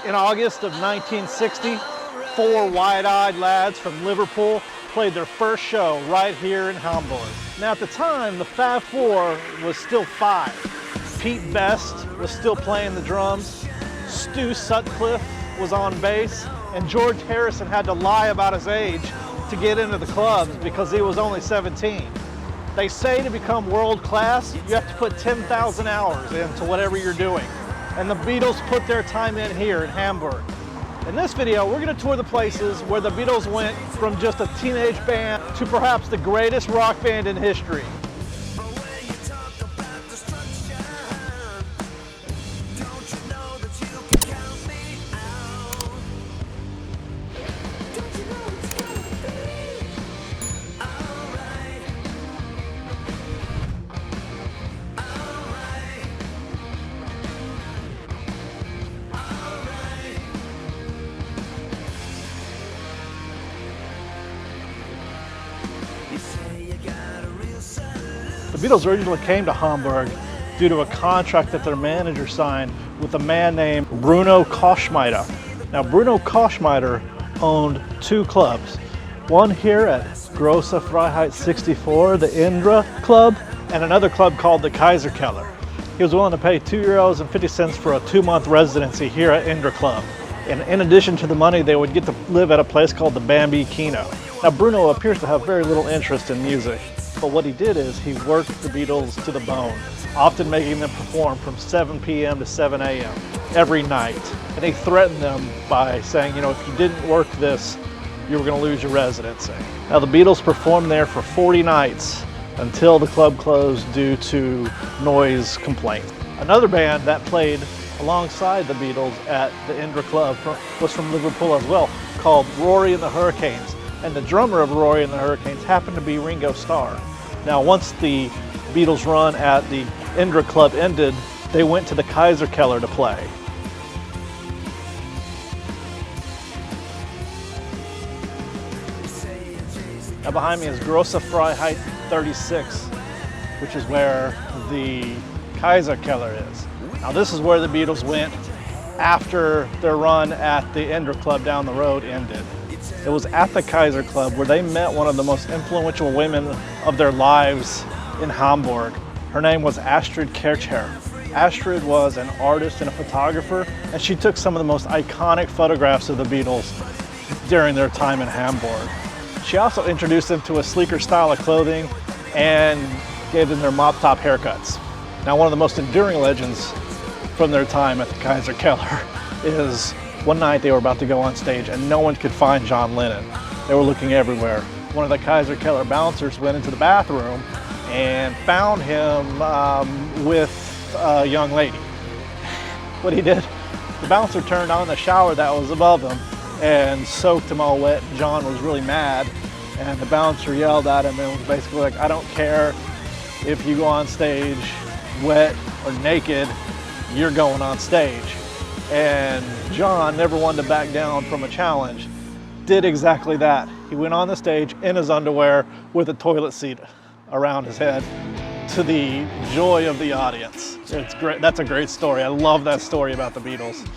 In August of 1960, four wide-eyed lads from Liverpool played their first show right here in Hamburg. Now at the time, the Fab Four was still five. Pete Best was still playing the drums, Stu Sutcliffe was on bass, and George Harrison had to lie about his age to get into the clubs because he was only 17. They say to become world class, you have to put 10,000 hours into whatever you're doing. And the Beatles put their time in here in Hamburg. In this video, we're going to tour the places where the Beatles went from just a teenage band to perhaps the greatest rock band in history. The Beatles originally came to Hamburg due to a contract that their manager signed with a man named Bruno Koschmider. Now Bruno Koschmider owned two clubs, one here at Grosse Freiheit 64, the Indra Club, and another club called the Kaiserkeller. He was willing to pay €2.50 for a 2-month residency here at Indra Club. And in addition to the money, they would get to live at a place called the Bambino. Now Bruno appears to have very little interest in music. But what he did is he worked the Beatles to the bone, often making them perform from 7 p.m. to 7 a.m. every night. And he threatened them by saying, you know, if you didn't work this, you were going to lose your residency. Now the Beatles performed there for 40 nights until the club closed due to noise complaints. Another band that played alongside the Beatles at the Indra Club was from Liverpool as well, called Rory and the Hurricanes. And the drummer of Rory and the Hurricanes happened to be Ringo Starr. Now, once the Beatles' run at the Indra Club ended, they went to the Kaiserkeller to play. Now behind me is Grosse Freiheit 36, which is where the Kaiserkeller is. Now this is where the Beatles went after their run at the Indra Club down the road ended. It was at the Kaiser Club where they met one of the most influential women of their lives in Hamburg. Her name was Astrid Kirchherr. Astrid was an artist and a photographer, and she took some of the most iconic photographs of the Beatles during their time in Hamburg. She also introduced them to a sleeker style of clothing and gave them their mop-top haircuts. Now, one of the most enduring legends from their time at the Kaiserkeller is one night they were about to go on stage and no one could find John Lennon. They were looking everywhere. One of the Kaiserkeller bouncers went into the bathroom and found him with a young lady. What he did, the bouncer turned on the shower that was above him and soaked him all wet. John was really mad, and the bouncer yelled at him and was basically like, I don't care if you go on stage wet or naked, you're going on stage. And John never wanted to back down from a challenge, did exactly that. He went on the stage in his underwear with a toilet seat around his head, to the joy of the audience. It's great. That's a great story. I love that story about the Beatles.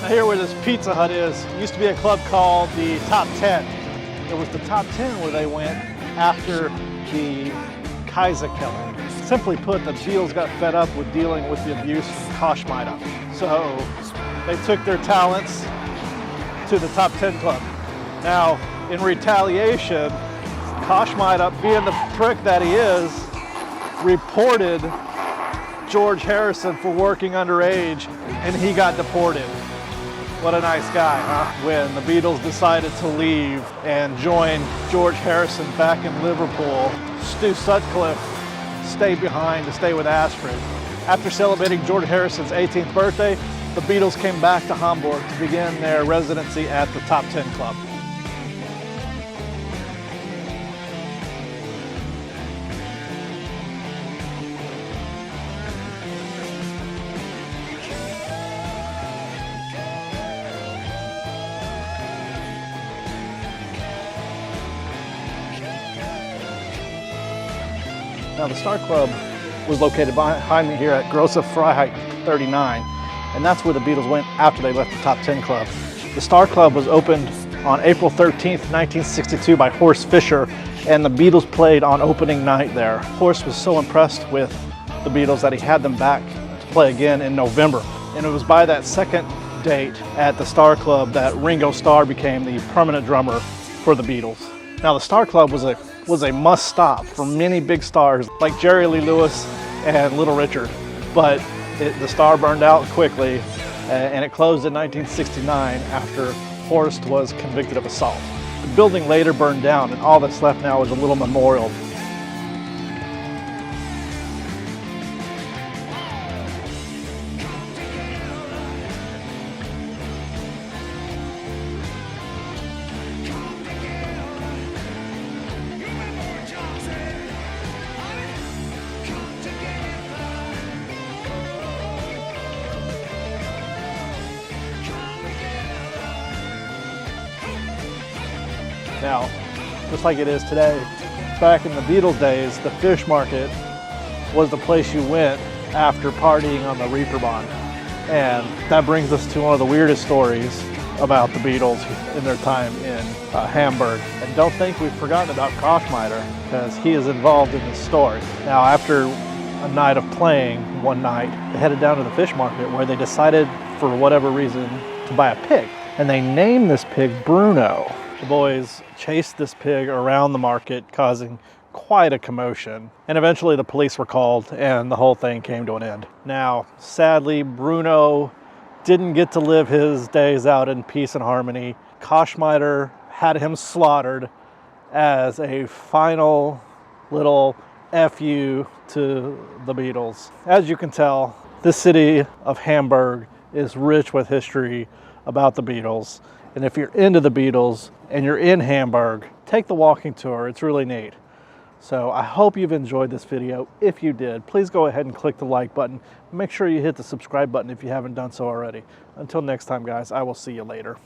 Now here where this Pizza Hut is, used to be a club called the Top 10. It was the Top 10 where they went after the Kaiserkeller. Simply put, the Beatles got fed up with dealing with the abuse from Koschmider. So they took their talents to the Top 10 club. Now, in retaliation, Koschmider, being the prick that he is, reported George Harrison for working underage, and he got deported. What a nice guy, huh? When the Beatles decided to leave and join George Harrison back in Liverpool, Stu Sutcliffe stayed behind to stay with Astrid. After celebrating George Harrison's 18th birthday, the Beatles came back to Hamburg to begin their residency at the Top 10 Club. Now the Star Club was located behind me here at Grosse Freiheit 39, and that's where the Beatles went after they left the Top 10 Club. The Star Club was opened on April 13th, 1962 by Horst Fischer, and the Beatles played on opening night there. Horst was so impressed with the Beatles that he had them back to play again in November. And it was by that second date at the Star Club that Ringo Starr became the permanent drummer for the Beatles. Now the Star Club was a must stop for many big stars like Jerry Lee Lewis and Little Richard, but the Star burned out quickly and it closed in 1969 after Horst was convicted of assault. The building later burned down, and all that's left now is a little memorial. Now, just like it is today, back in the Beatles days, the fish market was the place you went after partying on the Reeperbahn. And that brings us to one of the weirdest stories about the Beatles in their time in Hamburg. And don't think we've forgotten about Koschmider, because he is involved in this story. Now, after a night of playing one night, they headed down to the fish market where they decided, for whatever reason, to buy a pig. And they named this pig Bruno. The boys chased this pig around the market, causing quite a commotion. And eventually the police were called and the whole thing came to an end. Now, sadly, Bruno didn't get to live his days out in peace and harmony. Koschmider had him slaughtered as a final little FU to the Beatles. As you can tell, this city of Hamburg is rich with history about the Beatles. And if you're into the Beatles and you're in Hamburg, take the walking tour. It's really neat. So I hope you've enjoyed this video. If you did, please go ahead and click the like button. Make sure you hit the subscribe button if you haven't done so already. Until next time, guys, I will see you later.